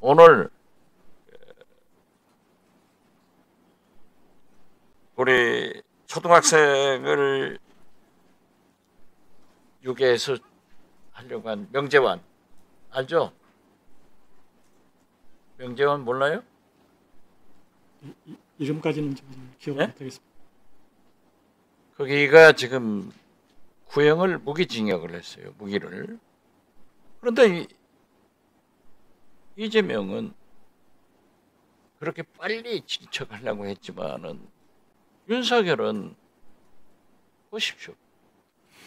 오늘 우리 초등학생을 유괴해서 하려고 한 명재환 알죠? 명재환 몰라요? 이름까지는 기억 네? 못하겠습니다. 거기가 지금 구형을 무기징역을 했어요. 무기를. 그런데 이재명은 그렇게 빨리 진척하려고 했지만은 윤석열은 보십시오.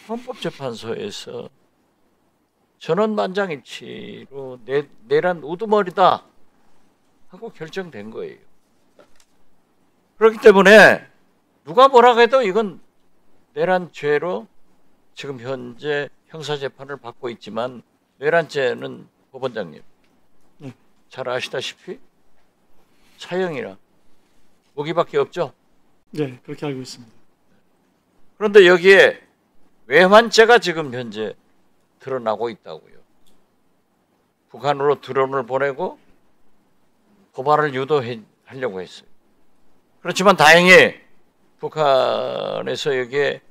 헌법재판소에서 전원 만장일치로 내란 우두머리다 하고 결정된 거예요. 그렇기 때문에 누가 뭐라고 해도 이건 내란죄로 지금 현재 형사재판을 받고 있지만 내란죄는 법원장님 잘 아시다시피 사형이라 무기밖에 없죠. 네, 그렇게 알고 있습니다. 그런데 여기에 외환죄가 지금 현재 드러나고 있다고요. 북한으로 드론을 보내고 고발을 유도하려고 했어요. 그렇지만 다행히 북한에서 여기에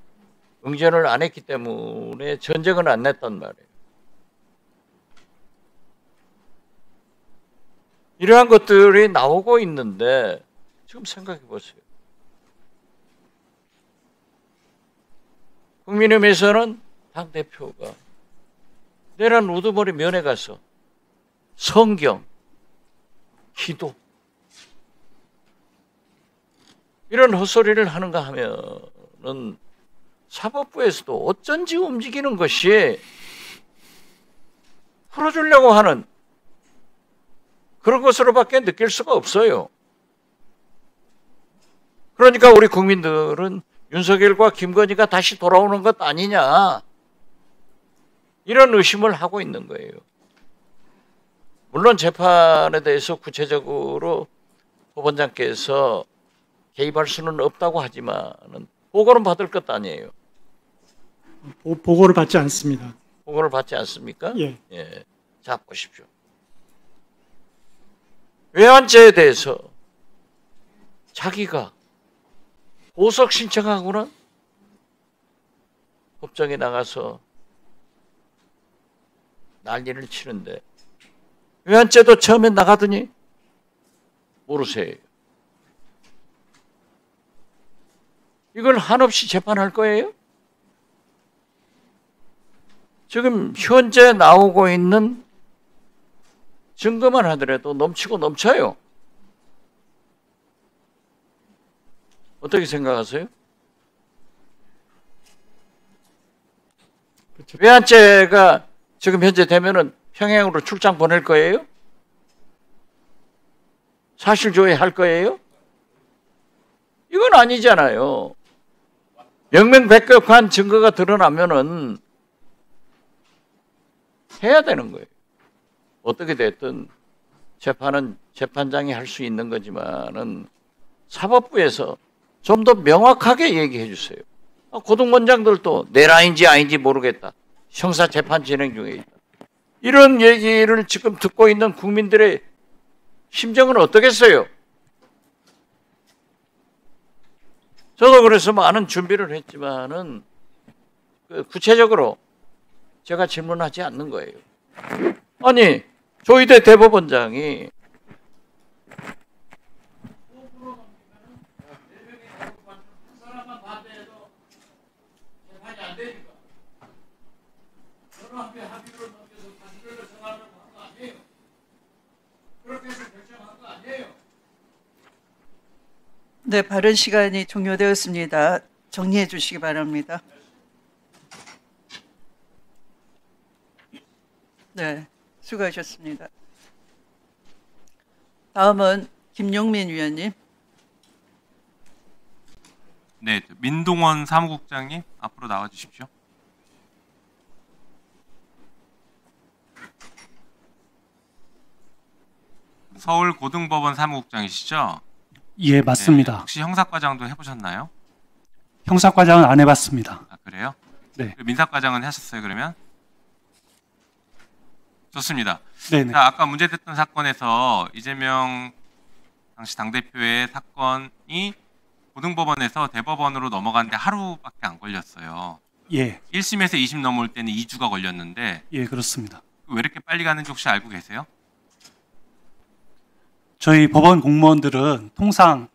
응전을 안 했기 때문에 전쟁은 안 냈단 말이에요. 이러한 것들이 나오고 있는데 지금 생각해 보세요. 국민의힘에서는 당대표가 내란 우두머리 면회 가서 성경, 기도 이런 헛소리를 하는가 하면은 사법부에서도 어쩐지 움직이는 것이 풀어주려고 하는 그런 것으로밖에 느낄 수가 없어요. 그러니까 우리 국민들은 윤석열과 김건희가 다시 돌아오는 것 아니냐 이런 의심을 하고 있는 거예요. 물론 재판에 대해서 구체적으로 법원장께서 개입할 수는 없다고 하지만 보고는 받을 것 아니에요. 보고를 받지 않습니다. 보고를 받지 않습니까? 예. 예. 자, 보십시오. 외환죄에 대해서 자기가 보석 신청하고는 법정에 나가서 난리를 치는데 외환죄도 처음에 나가더니 모르세요. 이걸 한없이 재판할 거예요? 지금 현재 나오고 있는 증거만 하더라도 넘치고 넘쳐요. 어떻게 생각하세요? 그렇죠. 외환죄가 지금 현재 되면은 평양으로 출장 보낼 거예요? 사실조회할 거예요? 이건 아니잖아요. 명명백백한 증거가 드러나면은 해야 되는 거예요. 어떻게 됐든 재판은 재판장이 할 수 있는 거지만은 사법부에서 좀 더 명확하게 얘기해 주세요. 고등원장들도 내란인지 아닌지 모르겠다. 형사재판 진행 중에 있다. 이런 얘기를 지금 듣고 있는 국민들의 심정은 어떻겠어요? 저도 그래서 많은 준비를 했지만은 구체적으로 제가 질문하지 않는 거예요. 아니, 조희대 대법원장이 네, 발언 시간이 종료되었습니다. 정리해 주시기 바랍니다. 네, 수고하셨습니다. 다음은 김용민 위원님. 네, 민동원 사무국장님 앞으로 나와 주십시오. 서울고등법원 사무국장이시죠? 예, 맞습니다. 네, 혹시 형사과장도 해보셨나요? 형사과장은 안 해봤습니다. 아, 그래요? 네. 민사과장은 하셨어요, 그러면? 좋습니다. 네네. 자, 아까 문제됐던 사건에서 이재명 당시 당대표의 사건이 고등법원에서 대법원으로 넘어가는데 하루밖에 안 걸렸어요. 예, 1심에서 2심 넘어올 때는 2주가 걸렸는데 예, 그렇습니다. 왜 이렇게 빨리 가는지 혹시 알고 계세요? 저희 법원 공무원들은 통상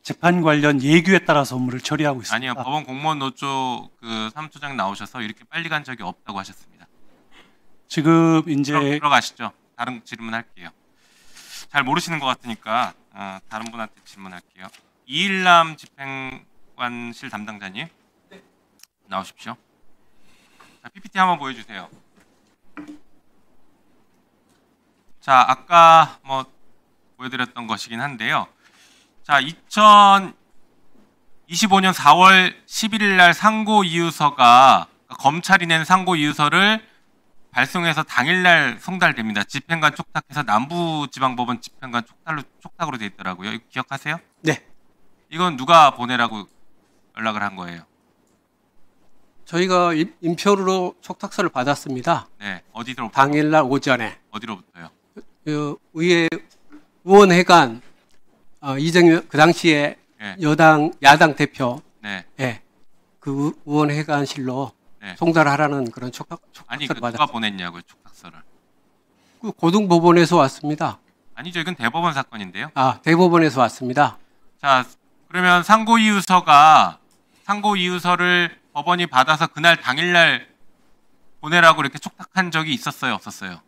재판 관련 예규에 따라서 업무를 처리하고 있습니다. 아니요, 법원 공무원 노조 그 사무처장 나오셔서 이렇게 빨리 간 적이 없다고 하셨습니다. 지금 이제 들어가시죠. 다른 질문할게요. 잘 모르시는 것 같으니까 다른 분한테 질문할게요. 이일남 집행관실 담당자님 나오십시오. 자, PPT 한번 보여주세요. 자, 아까 뭐 보여드렸던 것이긴 한데요. 자, 2025년 4월 11일 날 상고 이유서가 검찰이 낸 상고 이유서를 발송해서 당일날 송달됩니다. 집행관 촉탁해서 남부지방법원 집행관 촉탁으로 돼 있더라고요. 이거 기억하세요? 네. 이건 누가 보내라고 연락을 한 거예요? 저희가 인표로 촉탁서를 받았습니다. 네, 어디로부터? 당일날 오전에 어디로부터요? 그 의회 의원회관 이정현 그 당시에 네, 야당 대표 네. 그 의원회관실로 네. 송달하라는 그런 아니, 촉탁서를 누가 받았습니다. 보냈냐고요, 촉탁서를? 그 고등법원에서 왔습니다. 아니죠, 이건 대법원 사건인데요. 대법원에서 왔습니다. 자, 그러면 상고 이유서를 법원이 받아서 그날 당일날 보내라고 이렇게 촉탁한 적이 있었어요, 없었어요?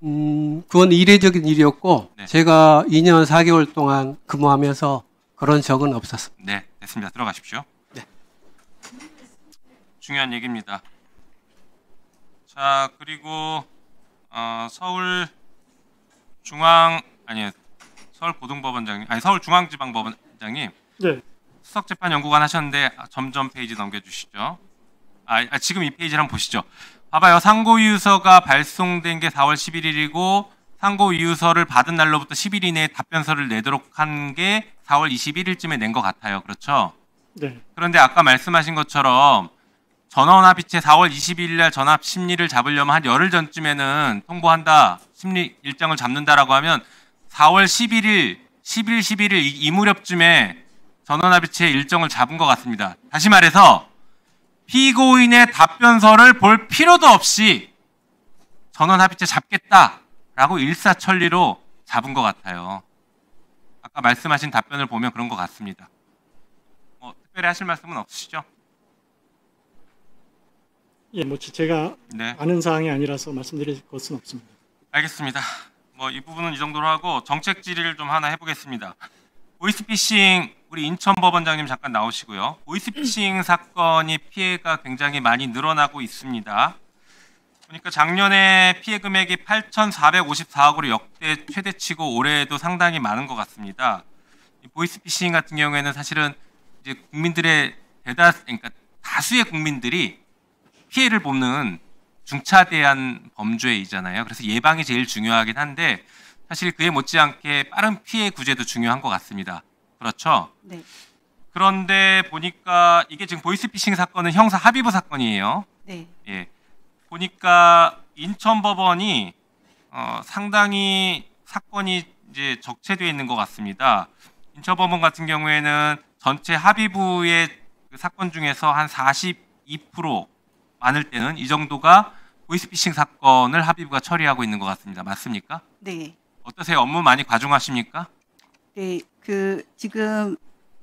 그건 이례적인 일이었고 네. 제가 2년 4개월 동안 근무하면서 그런 적은 없었습니다. 네, 됐습니다. 들어가십시오. 네. 중요한 얘기입니다. 자, 그리고 서울중앙지방법원장님 네. 수석재판연구관 하셨는데 점점 페이지 넘겨주시죠. 지금 이 페이지를 한번 보시죠. 봐봐요. 상고이유서가 발송된 게 4월 11일이고 상고이유서를 받은 날로부터 10일 이내에 답변서를 내도록 한 게 4월 21일쯤에 낸 것 같아요. 그렇죠? 네. 그런데 아까 말씀하신 것처럼 전원합의체 4월 22일 날 전합 심리를 잡으려면 한 열흘 전쯤에는 통보한다. 심리 일정을 잡는다라고 하면 4월 11일, 10일, 11일 이 무렵쯤에 전원합의체 일정을 잡은 것 같습니다. 다시 말해서 피고인의 답변서를 볼 필요도 없이 전원합의체 잡겠다라고 일사천리로 잡은 것 같아요. 아까 말씀하신 답변을 보면 그런 것 같습니다. 특별히 하실 말씀은 없으시죠? 예, 제가 네, 아는 사항이 아니라서 말씀드릴 것은 없습니다. 알겠습니다. 이 부분은 이 정도로 하고 정책 질의를 좀 하나 해보겠습니다. 보이스피싱 우리 인천법원장님 잠깐 나오시고요. 보이스피싱 사건이 피해가 굉장히 많이 늘어나고 있습니다. 보니까 작년에 피해 금액이 8,454억으로 역대 최대치고 올해도 상당히 많은 것 같습니다. 이 보이스피싱 같은 경우에는 사실은 이제 국민들의 그러니까 다수의 국민들이 피해를 보는 중차대한 범죄이잖아요. 그래서 예방이 제일 중요하긴 한데 사실 그에 못지않게 빠른 피해 구제도 중요한 것 같습니다. 그렇죠? 네. 그런데 보니까 이게 지금 보이스피싱 사건은 형사 합의부 사건이에요. 네. 예. 보니까 인천법원이 상당히 사건이 이제 적체되어 있는 것 같습니다. 인천법원 같은 경우에는 전체 합의부의 그 사건 중에서 한 42% 많을 때는 이 정도가 보이스피싱 사건을 합의부가 처리하고 있는 것 같습니다. 맞습니까? 네. 어떠세요? 업무 많이 과중하십니까? 네. 지금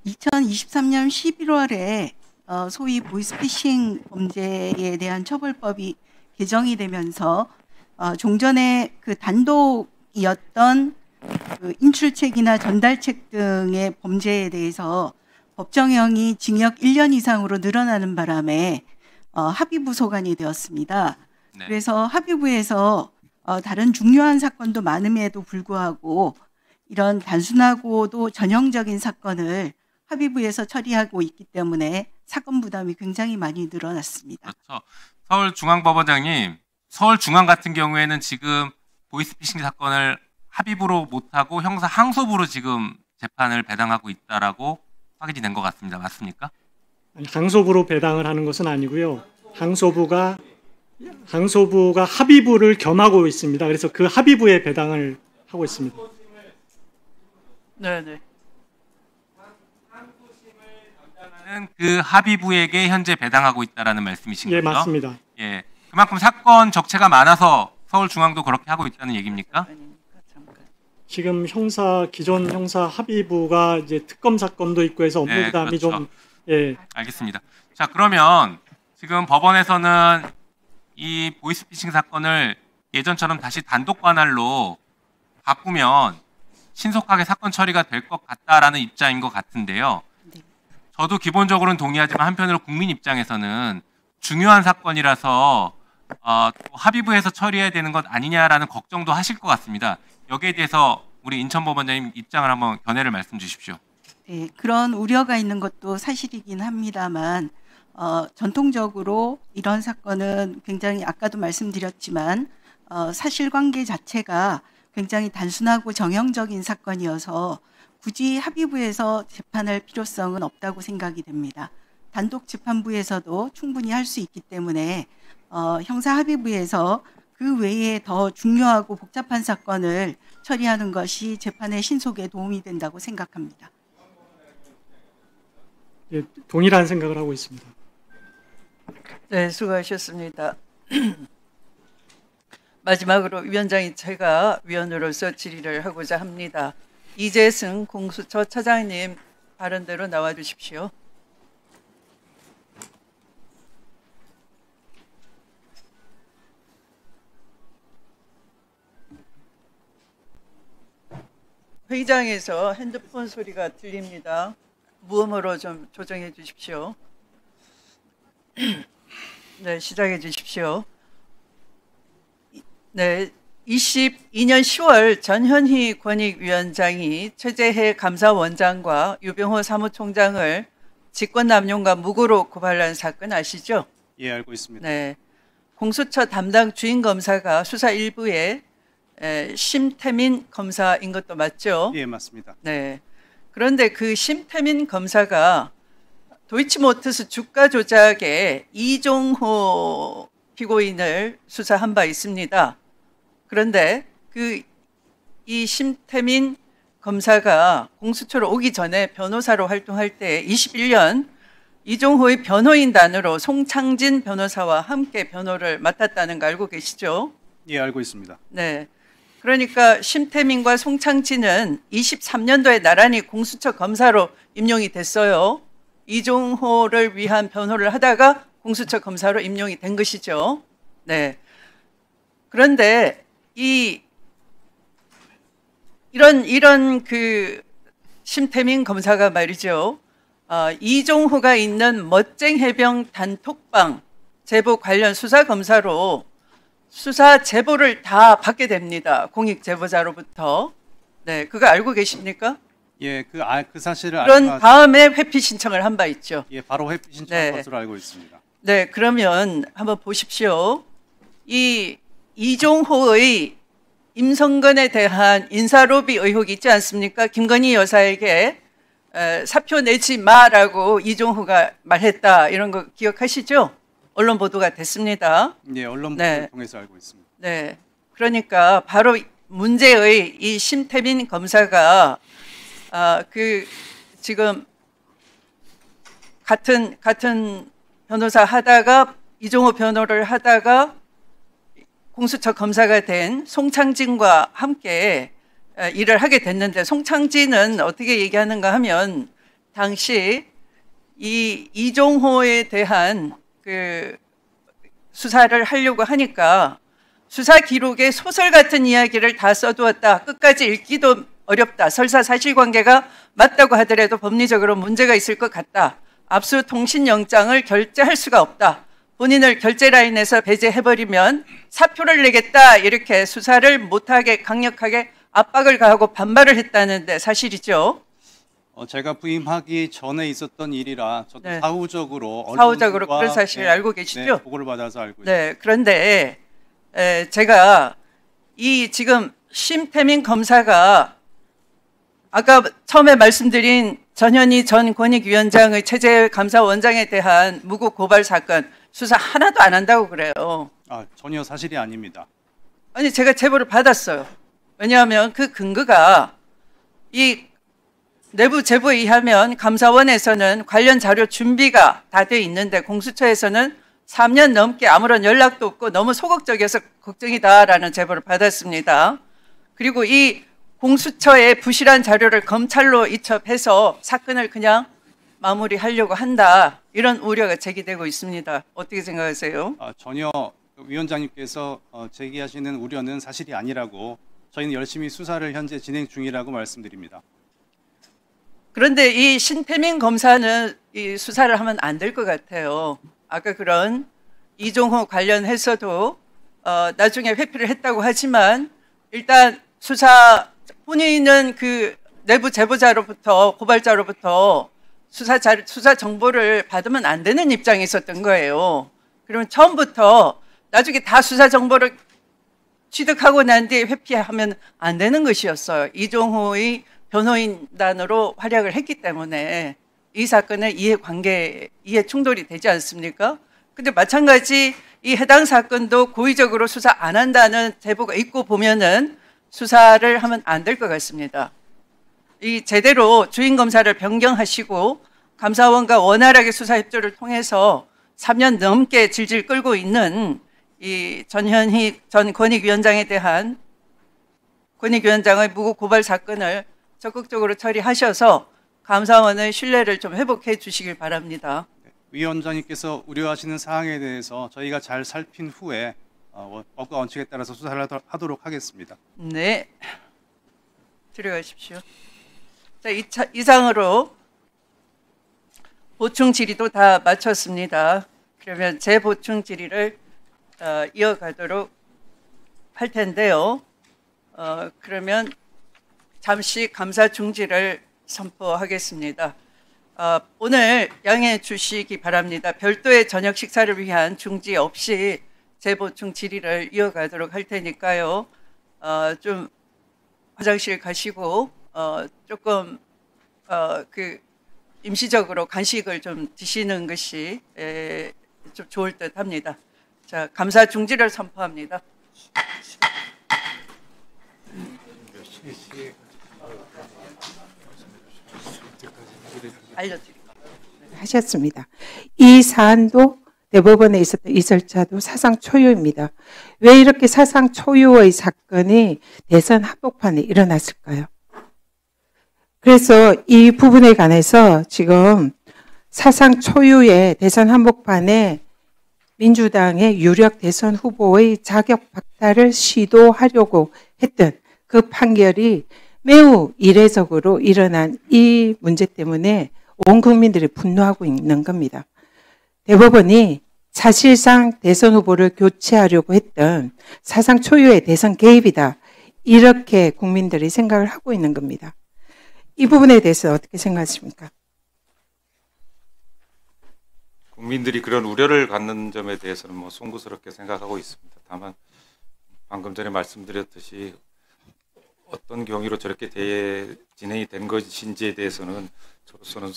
2023년 11월에 소위 보이스피싱 범죄에 대한 처벌법이 개정이 되면서 종전에 그 단독이었던 그 인출책이나 전달책 등의 범죄에 대해서 법정형이 징역 1년 이상으로 늘어나는 바람에 합의부 소관이 되었습니다. 네. 그래서 합의부에서 다른 중요한 사건도 많음에도 불구하고 이런 단순하고도 전형적인 사건을 합의부에서 처리하고 있기 때문에 사건 부담이 굉장히 많이 늘어났습니다. 그렇죠. 서울중앙법원장님, 서울중앙 같은 경우에는 지금 보이스피싱 사건을 합의부로 못하고 형사 항소부로 지금 재판을 배당하고 있다라고 확인이 된 것 같습니다. 맞습니까? 항소부로 배당을 하는 것은 아니고요. 항소부가 항소부가 합의부를 겸하고 있습니다. 그래서 그 합의부에 배당을 하고 있습니다. 네네. 그 합의부에게 현재 배당하고 있다라는 말씀이신 예, 거죠? 맞습니다. 예, 그만큼 사건 적체가 많아서 서울중앙도 그렇게 하고 있다는 얘기입니까? 지금 기존 형사 합의부가 이제 특검 사건도 있고 해서 업무 네, 부담이 그렇죠. 좀 예, 알겠습니다. 자, 그러면 지금 법원에서는 이 보이스피싱 사건을 예전처럼 다시 단독 관할로 바꾸면 신속하게 사건 처리가 될 것 같다라는 입장인 것 같은데요. 저도 기본적으로는 동의하지만 한편으로 국민 입장에서는 중요한 사건이라서 또 합의부에서 처리해야 되는 것 아니냐라는 걱정도 하실 것 같습니다. 여기에 대해서 우리 인천법원장님 입장을 한번 견해를 말씀 주십시오. 네, 그런 우려가 있는 것도 사실이긴 합니다만 전통적으로 이런 사건은 굉장히 아까도 말씀드렸지만 사실관계 자체가 굉장히 단순하고 정형적인 사건이어서 굳이 합의부에서 재판할 필요성은 없다고 생각이 됩니다. 단독 재판부에서도 충분히 할 수 있기 때문에 형사 합의부에서 그 외에 더 중요하고 복잡한 사건을 처리하는 것이 재판의 신속에 도움이 된다고 생각합니다. 예, 동일한 생각을 하고 있습니다. 네, 수고하셨습니다. 마지막으로 위원장이 제가 위원으로서 질의를 하고자 합니다. 이재승 공수처 차장님 발언대로 나와 주십시오. 회의장에서 핸드폰 소리가 들립니다. 무음으로 좀 조정해 주십시오. 네, 시작해 주십시오. 네, 22년 10월 전현희 권익위원장이 최재해 감사원장과 유병호 사무총장을 직권남용과 무고로 고발한 사건 아시죠? 예, 알고 있습니다. 네, 공수처 담당 주임 검사가 수사 일부에 심태민 검사인 것도 맞죠? 예, 맞습니다. 네. 그런데 그 심태민 검사가 도이치모터스 주가 조작에 이종호 피고인을 수사한 바 있습니다. 그런데 이 심태민 검사가 공수처로 오기 전에 변호사로 활동할 때 21년 이종호의 변호인단으로 송창진 변호사와 함께 변호를 맡았다는 거 알고 계시죠? 예, 알고 있습니다. 네. 그러니까 심태민과 송창진은 23년도에 나란히 공수처 검사로 임용이 됐어요. 이종호를 위한 변호를 하다가 공수처 검사로 임용이 된 것이죠. 네. 그런데 이런 그 심태민 검사가 말이죠. 이종호가 있는 멋쟁 해병 단톡방 제보 관련 수사 검사로 수사 제보를 다 받게 됩니다. 공익 제보자로부터. 네, 그거 알고 계십니까? 예, 그 사실을 그런 다음에 회피 신청을 한 바 있죠. 예, 바로 회피 신청한 네. 것으로 알고 있습니다. 네, 그러면 한번 보십시오. 이 이종호의 임성근에 대한 인사로비 의혹이 있지 않습니까? 김건희 여사에게 사표 내지 마라고 이종호가 말했다. 이런 거 기억하시죠? 언론 보도가 됐습니다. 예, 언론 보도를 네. 통해서 알고 있습니다. 네, 그러니까 바로 문제의 이 심태민 검사가 지금 같은 변호사 하다가 이종호 변호를 하다가 공수처 검사가 된 송창진과 함께 일을 하게 됐는데 송창진은 어떻게 얘기하는가 하면 당시 이 이종호에 대한 그 수사를 하려고 하니까 수사 기록에 소설 같은 이야기를 다 써두었다. 끝까지 읽기도 어렵다. 설사 사실관계가 맞다고 하더라도 법리적으로 문제가 있을 것 같다. 압수 통신영장을 결재할 수가 없다. 본인을 결재 라인에서 배제해버리면 사표를 내겠다. 이렇게 수사를 못하게 강력하게 압박을 가하고 반발을 했다는데 사실이죠? 제가 부임하기 전에 있었던 일이라 저도 네. 사후적으로 그런 사실을 알고 계시죠? 네, 보고를 받아서 알고 있습니다. 네, 그런데 제가 이 지금 심태민 검사가 아까 처음에 말씀드린 전현희 전 권익위원장의 체제 감사원장에 대한 무고 고발 사건 수사 하나도 안 한다고 그래요. 전혀 사실이 아닙니다. 아니, 제가 제보를 받았어요. 왜냐하면 그 근거가 이 내부 제보에 의하면 감사원에서는 관련 자료 준비가 다 돼 있는데 공수처에서는 3년 넘게 아무런 연락도 없고 너무 소극적이어서 걱정이다라는 제보를 받았습니다. 그리고 이 공수처의 부실한 자료를 검찰로 이첩해서 사건을 그냥 마무리하려고 한다. 이런 우려가 제기되고 있습니다. 어떻게 생각하세요? 전혀 위원장님께서 제기하시는 우려는 사실이 아니라고, 저희는 열심히 수사를 현재 진행 중이라고 말씀드립니다. 그런데 이 신태민 검사는 이 수사를 하면 안 될 것 같아요. 아까 그런 이종호 관련해서도 나중에 회피를 했다고 하지만 일단 수사 본인은 그 내부 제보자로부터 고발자로부터 수사 정보를 받으면 안 되는 입장에 있었던 거예요. 그러면 처음부터 나중에 다 수사 정보를 취득하고 난 뒤에 회피하면 안 되는 것이었어요. 이종호의 변호인단으로 활약을 했기 때문에 이 사건의 이해 충돌이 되지 않습니까? 근데 마찬가지 이 해당 사건도 고의적으로 수사 안 한다는 제보가 있고 보면은 수사를 하면 안 될 것 같습니다. 이 제대로 주인 검사를 변경하시고 감사원과 원활하게 수사 협조를 통해서 3년 넘게 질질 끌고 있는 이 전현희 전 권익위원장에 대한 권익위원장의 무고 고발 사건을 적극적으로 처리하셔서 감사원의 신뢰를 좀 회복해 주시길 바랍니다. 위원장님께서 우려하시는 사항에 대해서 저희가 잘 살핀 후에 법과 원칙에 따라서 수사를 하도록 하겠습니다. 네, 들어가십시오. 자, 이상으로 보충 질의도 다 마쳤습니다. 그러면 제 보충 질의를 이어가도록 할 텐데요. 그러면 잠시 감사 중지를 선포하겠습니다. 오늘 양해해 주시기 바랍니다. 별도의 저녁 식사를 위한 중지 없이 재보충 질의를 이어가도록 할 테니까요. 좀 화장실 가시고 조금 그 임시적으로 간식을 좀 드시는 것이 좀 좋을 듯 합니다. 자, 감사 중지를 선포합니다. 알려드립니다. 하셨습니다. 이 사안도 대법원에 있었던 이 절차도 사상 초유입니다. 왜 이렇게 사상 초유의 사건이 대선 한복판에 일어났을까요? 그래서 이 부분에 관해서 지금 사상 초유의 대선 한복판에 민주당의 유력 대선 후보의 자격 박탈을 시도하려고 했던 그 판결이 매우 이례적으로 일어난 이 문제 때문에 온 국민들이 분노하고 있는 겁니다. 대법원이 사실상 대선 후보를 교체하려고 했던 사상 초유의 대선 개입이다. 이렇게 국민들이 생각을 하고 있는 겁니다. 이 부분에 대해서 어떻게 생각하십니까? 국민들이 그런 우려를 갖는 점에 대해서는 뭐 송구스럽게 생각하고 있습니다. 다만 방금 전에 말씀드렸듯이 어떤 경위로 저렇게 진행이 된 것인지에 대해서는 저로서는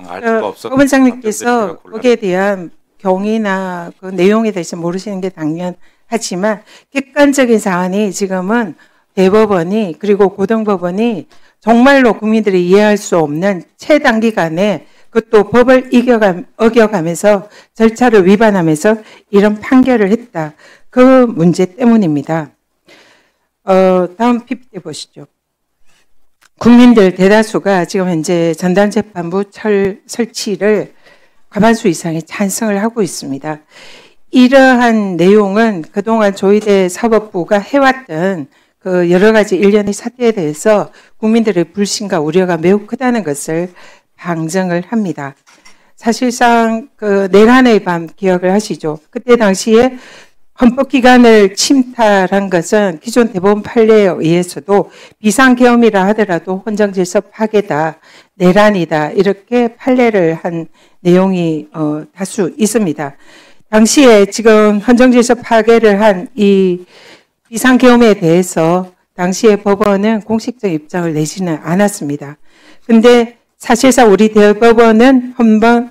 알 수가 없었던 법원장님께서 거기에 대한 경위나 그 내용에 대해서 모르시는 게 당연하지만 객관적인 사안이 지금은 대법원이 그리고 고등법원이 정말로 국민들이 이해할 수 없는 최단기간에 그것도 법을 어겨가면서 절차를 위반하면서 이런 판결을 했다. 그 문제 때문입니다. 다음 PPT 보시죠. 국민들 대다수가 지금 현재 전담재판부 설치를 과반수 이상이 찬성을 하고 있습니다. 이러한 내용은 그동안 조희대 사법부가 해왔던 그 여러 가지 일련의 사태에 대해서 국민들의 불신과 우려가 매우 크다는 것을 방증을 합니다. 사실상 그 내란의 밤 기억을 하시죠. 그때 당시에 헌법기관을 침탈한 것은 기존 대법원 판례에 의해서도 비상계엄이라 하더라도 헌정질서 파괴다, 내란이다 이렇게 판례를 한 내용이 다수 있습니다. 당시에 지금 헌정질서 파괴를 한 이 비상계엄에 대해서 당시에 법원은 공식적 입장을 내지는 않았습니다. 근데 사실상 우리 대법원은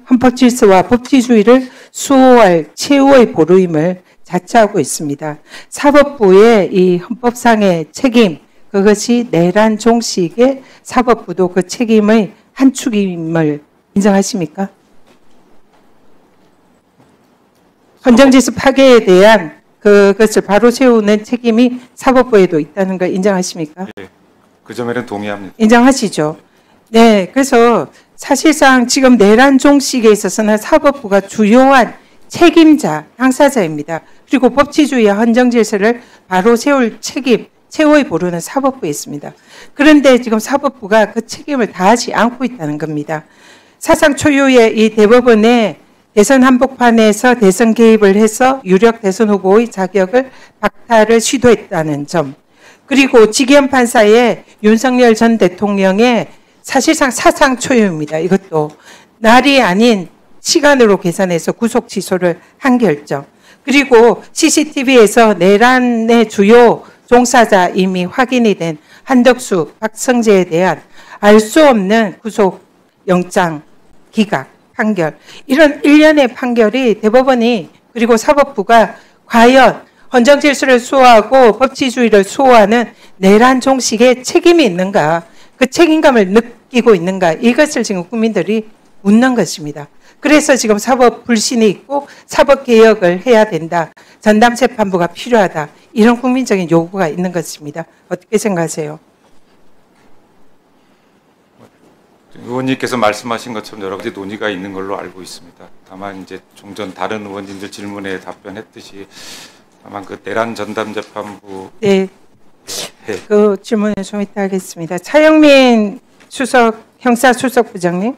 헌법질서와 법치주의를 수호할 최후의 보루임을 자처하고 있습니다. 사법부의 이 헌법상의 책임, 그것이 내란 종식의 사법부도 그 책임의 한 축임을 인정하십니까? 헌정질서 파괴에 대한 그것을 바로 세우는 책임이 사법부에도 있다는 걸 인정하십니까? 예, 그 점에는 동의합니다. 인정하시죠? 네, 그래서 사실상 지금 내란 종식에 있어서는 사법부가 주요한 책임자, 당사자입니다. 그리고 법치주의와 헌정질서를 바로 세울 책임, 최후의 보루는 사법부에 있습니다. 그런데 지금 사법부가 그 책임을 다하지 않고 있다는 겁니다. 사상 초유의 이 대법원의 대선 한복판에서 대선 개입을 해서 유력 대선 후보의 자격을 박탈을 시도했다는 점, 그리고 지기현 판사의 윤석열 전 대통령의 사실상 사상 초유입니다. 이것도 날이 아닌 시간으로 계산해서 구속 취소를 한 결정, 그리고 CCTV에서 내란의 주요 종사자 이미 확인이 된 한덕수, 박성재에 대한 알 수 없는 구속영장 기각 판결, 이런 일련의 판결이 대법원이 그리고 사법부가 과연 헌정질서를 수호하고 법치주의를 수호하는 내란 종식에 책임이 있는가, 그 책임감을 느끼고 있는가, 이것을 지금 국민들이 묻는 것입니다. 그래서 지금 사법 불신이 있고 사법 개혁을 해야 된다, 전담재판부가 필요하다, 이런 국민적인 요구가 있는 것입니다. 어떻게 생각하세요? 의원님께서 말씀하신 것처럼 여러 가지 논의가 있는 걸로 알고 있습니다. 다만 이제 종전 다른 의원님들 질문에 답변했듯이 다만 그 내란 전담재판부 네, 그 질문을 좀 이따 하겠습니다. 차영민 형사수석부장님,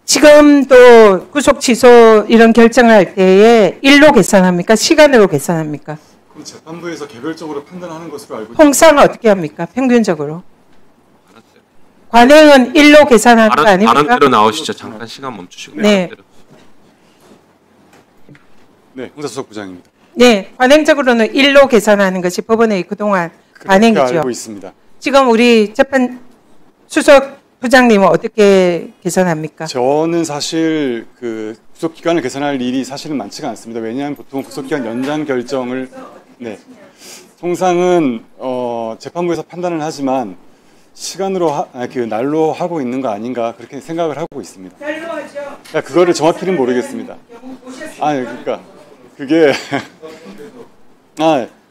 지금도 구속 취소 이런 결정을 할 때에 일로 계산합니까? 시간으로 계산합니까? 그럼 재판부에서 개별적으로 판단하는 것으로 알고 통상 어떻게 합니까? 평균적으로? 관행은 일로 계산하는 거 아닙니까? 발언대로 나오시죠. 잠깐 시간 멈추시고. 네. 네, 형사수석부장입니다. 네, 관행적으로는 일로 계산하는 것이 법원의 그동안 관행이죠. 알고 있습니다. 지금 우리 재판 수석 부장님은 어떻게 계산합니까? 저는 사실 그 구속 기간을 계산할 일이 사실은 많지가 않습니다. 왜냐하면 보통 구속 기간 연장 결정을 통상은 재판부에서 판단을 하지만 시간으로 그 날로 하고 있는 거 아닌가 그렇게 생각을 하고 있습니다. 날로 하죠. 그러니까 그거를 정확히는 모르겠습니다. 그러니까 그게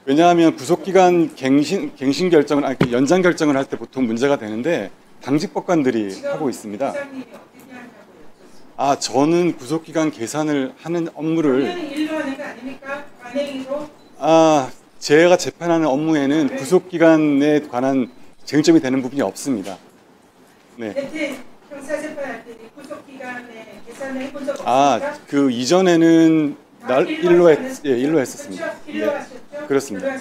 왜냐하면 구속 기간 갱신 결정을 연장 결정을 할 때 보통 문제가 되는데 당직 법관들이 하고 있습니다. 저는 구속 기간 계산을 하는 업무를 제가 재판하는 업무에는 구속 기간에 관한 쟁점이 되는 부분이 없습니다. 네. 형사재판할 때 구속 기간에 계산을 해본 적 없습니까? 그 이전에는 일로 했었습니다. 일로 하셨죠? 그렇습니다.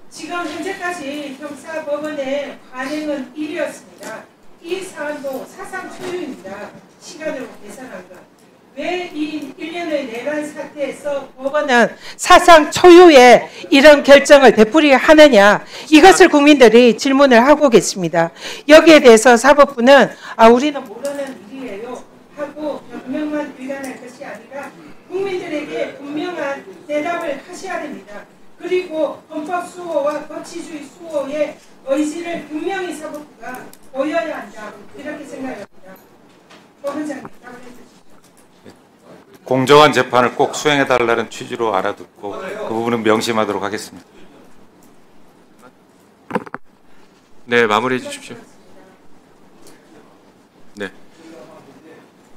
지금 현재까지 형사법원의 관행은 1이었습니다. 이 사안도 사상 초유입니다. 시간으로 계산한 것. 왜 이 1년의 내란 사태에서 법원은 사상 초유의 이런 결정을 되풀이하느냐, 이것을 국민들이 질문을 하고 계십니다. 여기에 대해서 사법부는 우리는 모르는 일이에요 하고 변명만 위반할 것이 아니라 국민들에게 분명한 대답을 하셔야 됩니다. 그리고 헌법 수호와 법치주의 수호의 의지를 분명히 사법부가 보여야 한다, 이렇게 생각합니다. 법원장님 답을 해주시죠. 공정한 재판을 꼭 수행해달라는 취지로 알아듣고 그 부분은 명심하도록 하겠습니다. 네, 마무리해 주십시오. 네.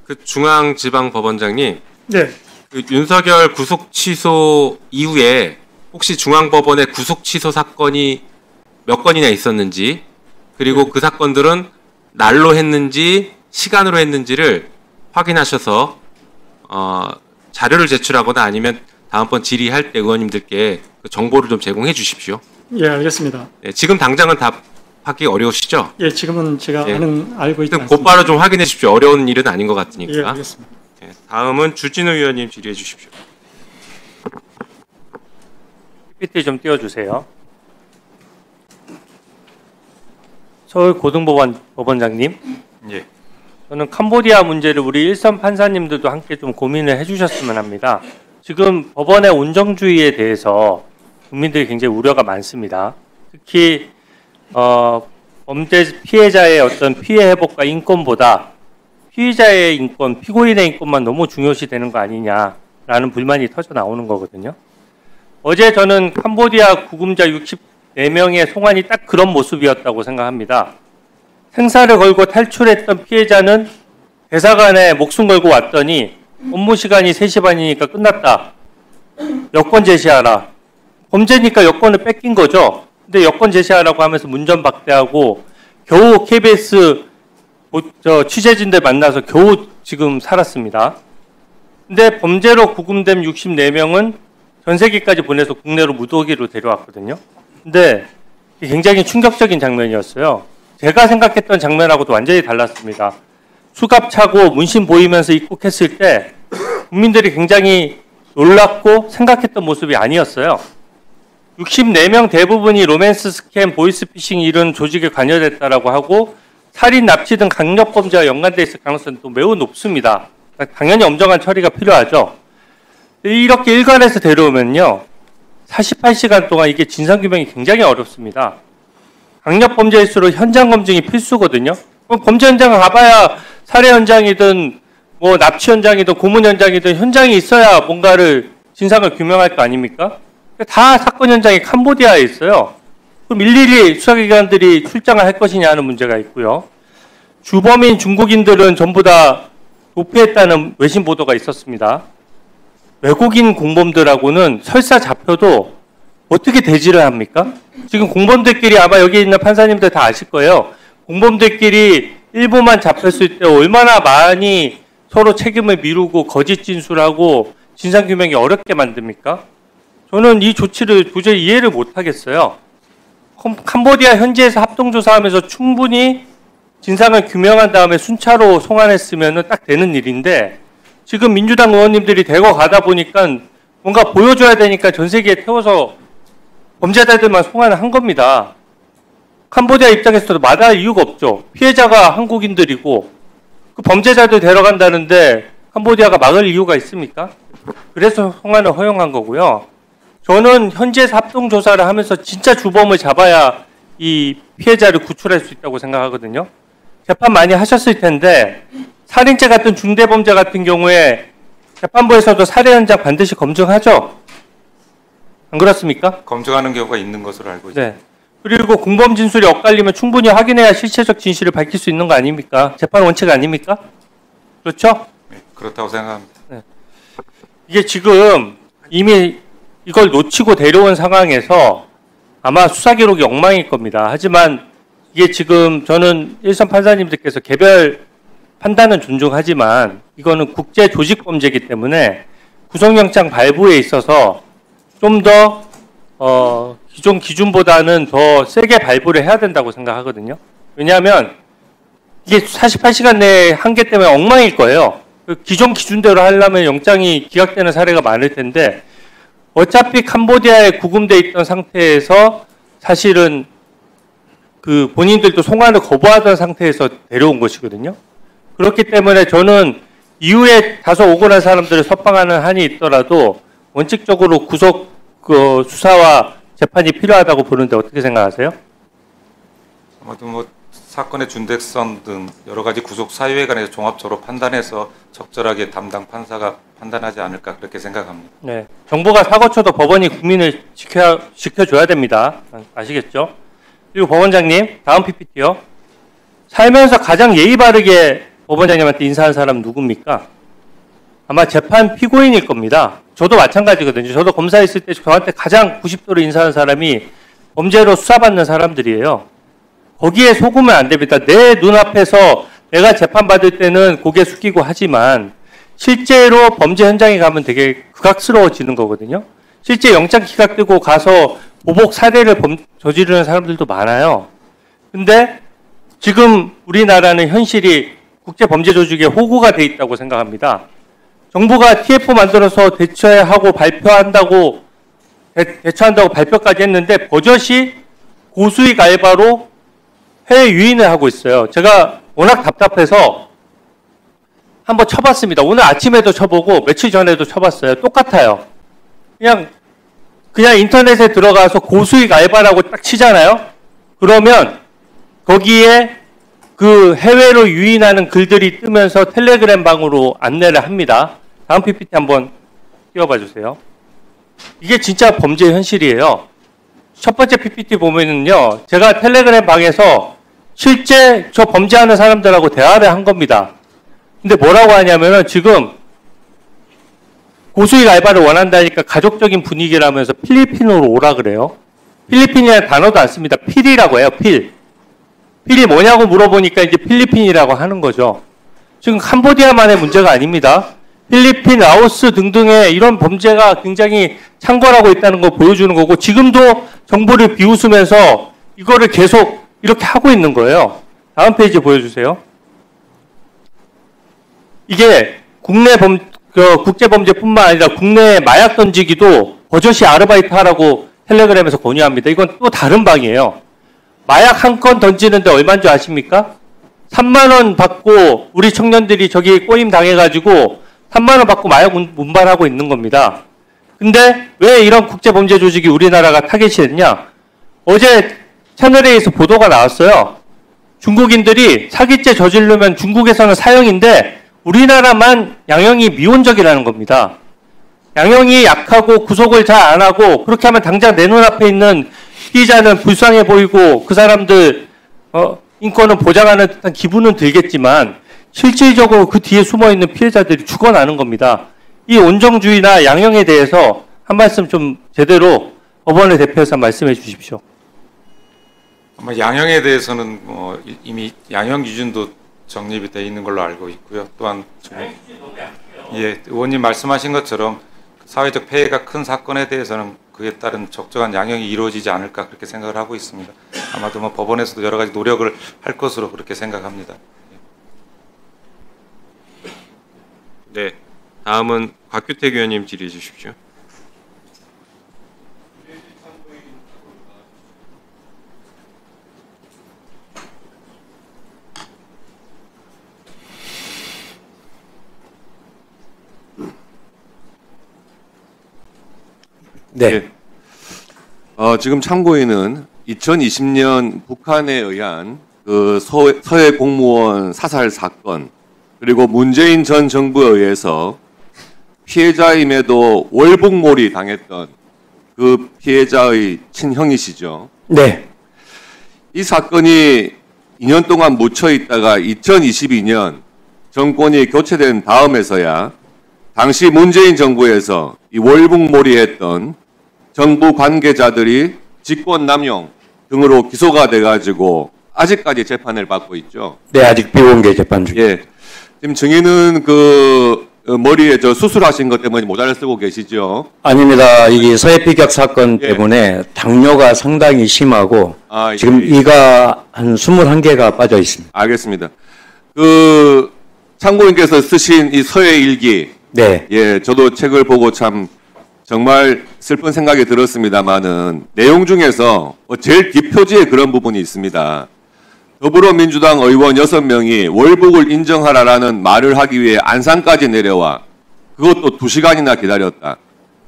그 중앙지방법원장님, 네. 그 윤석열 구속 취소 이후에 혹시 중앙법원의 구속 취소 사건이 몇 건이나 있었는지, 그리고 그 사건들은 날로 했는지 시간으로 했는지를 확인하셔서 자료를 제출하거나 아니면 다음번 질의할 때 의원님들께 그 정보를 좀 제공해 주십시오. 예, 알겠습니다. 네, 지금 당장은 답하기 어려우시죠? 예, 지금은 제가 알고 있지 않습니다. 곧바로 좀 확인해 주십시오. 어려운 일은 아닌 것 같으니까. 예, 알겠습니다. 네, 다음은 주진우 의원님 질의해 주십시오. PPT 좀 띄워주세요. 서울고등법원장님. 예. 저는 캄보디아 문제를 우리 일선 판사님들도 함께 좀 고민을 해주셨으면 합니다. 지금 법원의 온정주의에 대해서 국민들이 굉장히 우려가 많습니다. 특히 범죄 피해자의 어떤 피해 회복과 인권보다 피의자의 인권, 피고인의 인권만 너무 중요시 되는 거 아니냐라는 불만이 터져 나오는 거거든요. 어제 저는 캄보디아 구금자 64명의 송환이 딱 그런 모습이었다고 생각합니다. 생사를 걸고 탈출했던 피해자는 대사관에 목숨 걸고 왔더니 업무 시간이 3시 반이니까 끝났다. 여권 제시하라. 범죄니까 여권을 뺏긴 거죠. 근데 여권 제시하라고 하면서 문전박대하고 겨우 KBS 취재진들 만나서 겨우 지금 살았습니다. 근데 범죄로 구금된 64명은 전세기까지 보내서 국내로 무더기로 데려왔거든요. 근데 굉장히 충격적인 장면이었어요. 제가 생각했던 장면하고도 완전히 달랐습니다. 수갑 차고 문신 보이면서 입국했을 때 국민들이 굉장히 놀랍고 생각했던 모습이 아니었어요. 64명 대부분이 로맨스 스캠, 보이스피싱 이런 조직에 관여됐다라고 하고 살인, 납치 등 강력범죄와 연관돼 있을 가능성도 매우 높습니다. 당연히 엄정한 처리가 필요하죠. 이렇게 일관해서 데려오면요. 48시간 동안 이게 진상규명이 굉장히 어렵습니다. 강력범죄일수록 현장 검증이 필수거든요. 범죄 현장을 가봐야 살해 현장이든 뭐 납치 현장이든 고문 현장이든 현장이 있어야 뭔가를 진상을 규명할 거 아닙니까? 다 사건 현장이 캄보디아에 있어요. 그럼 일일이 수사기관들이 출장을 할 것이냐 하는 문제가 있고요. 주범인 중국인들은 전부 다 도피했다는 외신 보도가 있었습니다. 외국인 공범들하고는 설사 잡혀도 어떻게 대지를 합니까? 지금 공범들끼리 아마 여기 있는 판사님들 다 아실 거예요. 공범들끼리 일부만 잡혔을 때 얼마나 많이 서로 책임을 미루고 거짓 진술하고 진상규명이 어렵게 만듭니까? 저는 이 조치를 도저히 이해를 못하겠어요. 캄보디아 현지에서 합동조사하면서 충분히 진상을 규명한 다음에 순차로 송환했으면 딱 되는 일인데 지금 민주당 의원님들이 대거 가다 보니까 뭔가 보여줘야 되니까 전세기에 태워서 범죄자들만 송환을 한 겁니다. 캄보디아 입장에서도 마다할 이유가 없죠. 피해자가 한국인들이고 그 범죄자들 데려간다는데 캄보디아가 막을 이유가 있습니까? 그래서 송환을 허용한 거고요. 저는 현지에서 합동조사를 하면서 진짜 주범을 잡아야 이 피해자를 구출할 수 있다고 생각하거든요. 재판 많이 하셨을 텐데 살인죄 같은 중대범죄 같은 경우에 재판부에서도 살해 현장 반드시 검증하죠? 안 그렇습니까? 검증하는 경우가 있는 것으로 알고 있습니다. 네. 그리고 공범 진술이 엇갈리면 충분히 확인해야 실체적 진실을 밝힐 수 있는 거 아닙니까? 재판 원칙 아닙니까? 그렇죠? 네, 그렇다고 생각합니다. 네. 이게 지금 이미 이걸 놓치고 데려온 상황에서 아마 수사 기록이 엉망일 겁니다. 하지만 이게 지금 저는 일선 판사님들께서 개별 판단은 존중하지만 이거는 국제 조직 범죄이기 때문에 구속영장 발부에 있어서 좀 더 기존 기준보다는 더 세게 발부를 해야 된다고 생각하거든요. 왜냐하면 이게 48시간 내에 한계 때문에 엉망일 거예요. 기존 기준대로 하려면 영장이 기각되는 사례가 많을 텐데 어차피 캄보디아에 구금돼 있던 상태에서 사실은 그 본인들도 송환을 거부하던 상태에서 데려온 것이거든요. 그렇기 때문에 저는 이후에 다소 억울한 사람들을 석방하는 한이 있더라도 원칙적으로 구속 수사와 재판이 필요하다고 보는데 어떻게 생각하세요? 아마도 뭐 사건의 중대성 등 여러 가지 구속 사유에 관해서 종합적으로 판단해서 적절하게 담당 판사가 판단하지 않을까 그렇게 생각합니다. 네, 정부가 사고 쳐도 법원이 국민을 지켜줘야 됩니다. 아시겠죠? 그리고 법원장님, 다음 PPT요. 살면서 가장 예의 바르게 법원장님한테 인사한 사람 누굽니까? 아마 재판 피고인일 겁니다. 저도 마찬가지거든요. 저도 검사했을 때 저한테 가장 90도로 인사한 사람이 범죄로 수사받는 사람들이에요. 거기에 속으면 안 됩니다. 내 눈앞에서 내가 재판받을 때는 고개 숙이고 하지만 실제로 범죄 현장에 가면 되게 극악스러워지는 거거든요. 실제 영장 기각되고 가서 보복 살해를 저지르는 사람들도 많아요. 근데 지금 우리나라는 현실이 국제범죄조직의 호구가 돼 있다고 생각합니다. 정부가 TF 만들어서 대처하고 발표한다고 대처한다고 발표까지 했는데 버젓이 고수익 알바로 해외 유인을 하고 있어요. 제가 워낙 답답해서 한번 쳐봤습니다. 오늘 아침에도 쳐보고 며칠 전에도 쳐봤어요. 똑같아요. 그냥 인터넷에 들어가서 고수익 알바라고 딱 치잖아요. 그러면 거기에 그 해외로 유인하는 글들이 뜨면서 텔레그램 방으로 안내를 합니다. 다음 PPT 한번 띄워봐 주세요. 이게 진짜 범죄 현실이에요. 첫 번째 PPT 보면은요, 제가 텔레그램 방에서 실제 저 범죄하는 사람들하고 대화를 한 겁니다. 근데 뭐라고 하냐면은 지금 고수익 알바를 원한다니까 가족적인 분위기라면서 필리핀으로 오라 그래요. 필리핀이라는 단어도 안 씁니다. 필이라고 해요, 필. 필이 뭐냐고 물어보니까 이제 필리핀이라고 하는 거죠. 지금 캄보디아만의 문제가 아닙니다. 필리핀, 라오스 등등의 이런 범죄가 굉장히 창궐하고 있다는 거 보여주는 거고, 지금도 정보를 비웃으면서 이거를 계속 이렇게 하고 있는 거예요. 다음 페이지 보여주세요. 이게 국제범죄뿐만 아니라 국내 마약 던지기도 버젓이 아르바이트 하라고 텔레그램에서 권유합니다. 이건 또 다른 방이에요. 마약 한 건 던지는데 얼마인 줄 아십니까? 3만 원 받고 우리 청년들이 저기 꼬임 당해가지고 3만 원 받고 마약 운반하고 있는 겁니다. 근데 왜 이런 국제범죄 조직이 우리나라가 타겟이 됐냐? 어제 채널A에서 보도가 나왔어요. 중국인들이 사기죄 저지르면 중국에서는 사형인데 우리나라만 양형이 미온적이라는 겁니다. 양형이 약하고 구속을 잘 안 하고 그렇게 하면 당장 내 눈앞에 있는 피의자는 불쌍해 보이고 그 사람들 인권을 보장하는 듯한 기분은 들겠지만 실질적으로 그 뒤에 숨어있는 피해자들이 죽어나는 겁니다. 이 온정주의나 양형에 대해서 한 말씀 좀 제대로 법원의 대표에서 말씀해 주십시오. 아마 양형에 대해서는 이미 양형 기준도 정립이 되어 있는 걸로 알고 있고요. 또한 예, 의원님 말씀하신 것처럼 사회적 폐해가 큰 사건에 대해서는 그에 따른 적정한 양형이 이루어지지 않을까 그렇게 생각을 하고 있습니다. 아마도 법원에서도 여러 가지 노력을 할 것으로 그렇게 생각합니다. 네, 다음은 곽규택 의원님 질의해 주십시오. 네. 지금 참고인은 2020년 북한에 의한 그 서해 공무원 사살 사건, 그리고 문재인 전 정부에 의해서 피해자임에도 월북몰이 당했던 그 피해자의 친형이시죠. 네. 이 사건이 2년 동안 묻혀 있다가 2022년 정권이 교체된 다음에서야 당시 문재인 정부에서 이 월북몰이했던 정부 관계자들이 직권 남용 등으로 기소가 돼가지고 아직까지 재판을 받고 있죠. 네, 아직 비공개 재판 중. 예. 지금 증인은 그 머리에 저 수술하신 것 때문에 모자를 쓰고 계시죠? 아닙니다. 이게 서해 피격 사건 때문에 당뇨가 상당히 심하고 지금 이가 한 21개가 빠져 있습니다. 알겠습니다. 그 참고인께서 쓰신 이 서해 일기. 네. 예, 저도 책을 보고 참 정말 슬픈 생각이 들었습니다만은 내용 중에서 제일 뒷표지에 그런 부분이 있습니다. 더불어민주당 의원 6명이 월북을 인정하라라는 말을 하기 위해 안산까지 내려와 그것도 2시간이나 기다렸다.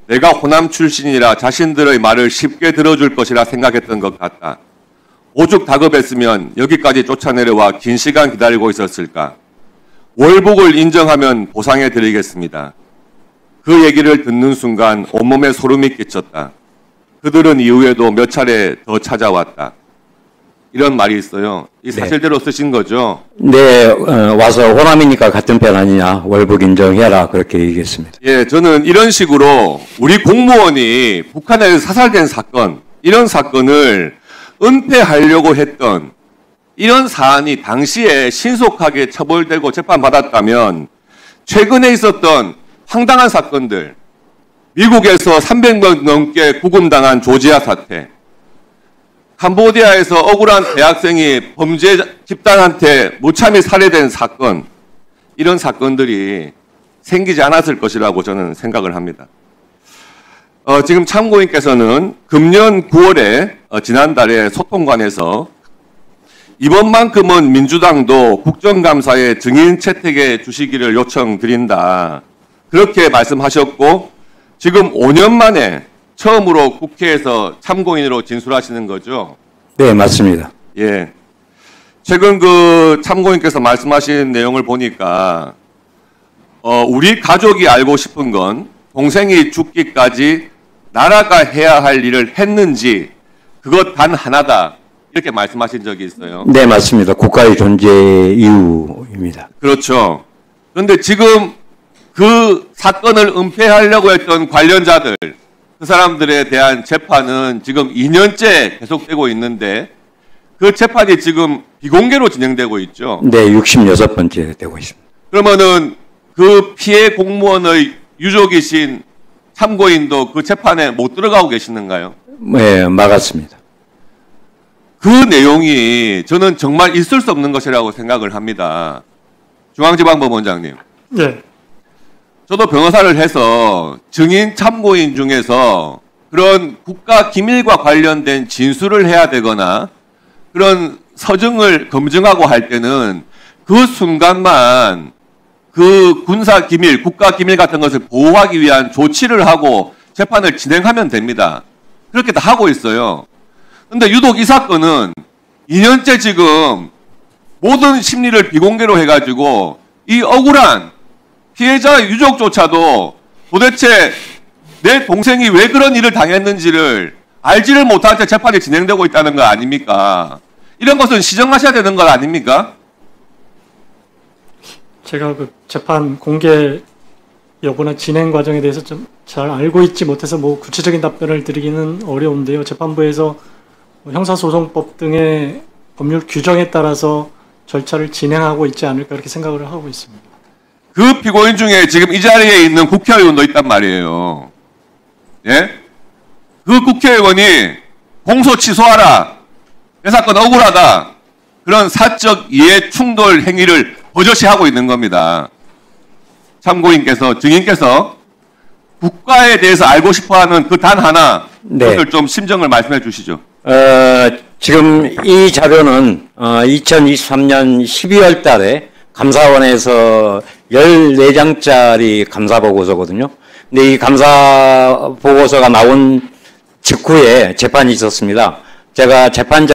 내가 호남 출신이라 자신들의 말을 쉽게 들어줄 것이라 생각했던 것 같다. 오죽 다급했으면 여기까지 쫓아내려와 긴 시간 기다리고 있었을까. 월북을 인정하면 보상해드리겠습니다. 그 얘기를 듣는 순간 온몸에 소름이 끼쳤다. 그들은 이후에도 몇 차례 더 찾아왔다. 이런 말이 있어요. 이 사실대로 쓰신 거죠? 네, 와서 호남이니까 같은 편 아니냐. 월북 인정해라. 그렇게 얘기했습니다. 예, 저는 이런 식으로 우리 공무원이 북한에서 사살된 사건, 이런 사건을 은폐하려고 했던 이런 사안이 당시에 신속하게 처벌되고 재판받았다면 최근에 있었던 황당한 사건들, 미국에서 300명 넘게 구금당한 조지아 사태, 캄보디아에서 억울한 대학생이 범죄 집단한테 무참히 살해된 사건, 이런 사건들이 생기지 않았을 것이라고 저는 생각을 합니다. 지금 참고인께서는 금년 9월에 지난달에 소통관에서 이번만큼은 민주당도 국정감사에 증인 채택해 주시기를 요청드린다. 그렇게 말씀하셨고 지금 5년 만에 처음으로 국회에서 참고인으로 진술하시는 거죠? 네, 맞습니다. 예. 최근 그 참고인께서 말씀하신 내용을 보니까 우리 가족이 알고 싶은 건 동생이 죽기까지 나라가 해야 할 일을 했는지 그것 단 하나다. 이렇게 말씀하신 적이 있어요. 네, 맞습니다. 국가의 존재 이유입니다. 그렇죠. 그런데 지금 그 사건을 은폐하려고 했던 관련자들, 그 사람들에 대한 재판은 지금 2년째 계속되고 있는데 그 재판이 지금 비공개로 진행되고 있죠. 네, 66번째 되고 있습니다. 그러면은 그 피해 공무원의 유족이신 참고인도 그 재판에 못 들어가고 계시는가요? 네, 막았습니다. 그 내용이 저는 정말 있을 수 없는 것이라고 생각을 합니다. 중앙지방법원장님. 네. 저도 변호사를 해서 증인 참고인 중에서 그런 국가 기밀과 관련된 진술을 해야 되거나 그런 서증을 검증하고 할 때는 그 순간만 그 군사 기밀, 국가 기밀 같은 것을 보호하기 위한 조치를 하고 재판을 진행하면 됩니다. 그렇게 다 하고 있어요. 근데 유독 이 사건은 2년째 지금 모든 심리를 비공개로 해가지고 이 억울한 피해자 유족조차도 도대체 내 동생이 왜 그런 일을 당했는지를 알지를 못한 채 재판이 진행되고 있다는 거 아닙니까? 이런 것은 시정하셔야 되는 것 아닙니까? 제가 그 재판 공개 여부나 진행 과정에 대해서 좀 잘 알고 있지 못해서 뭐 구체적인 답변을 드리기는 어려운데요. 재판부에서 형사소송법 등의 법률 규정에 따라서 절차를 진행하고 있지 않을까 이렇게 생각을 하고 있습니다. 그 피고인 중에 지금 이 자리에 있는 국회의원도 있단 말이에요. 예? 그 국회의원이 공소 취소하라. 내 사건 억울하다. 그런 사적 이해 충돌 행위를 버젓이 하고 있는 겁니다. 참고인께서, 증인께서 국가에 대해서 알고 싶어하는 그 단 하나, 네. 그것을 좀 심정을 말씀해 주시죠. 지금 이 자료는 2023년 12월 달에 감사원에서 14장짜리 감사보고서거든요. 근데 이 감사보고서가 나온 직후에 재판이 있었습니다. 제가 재판장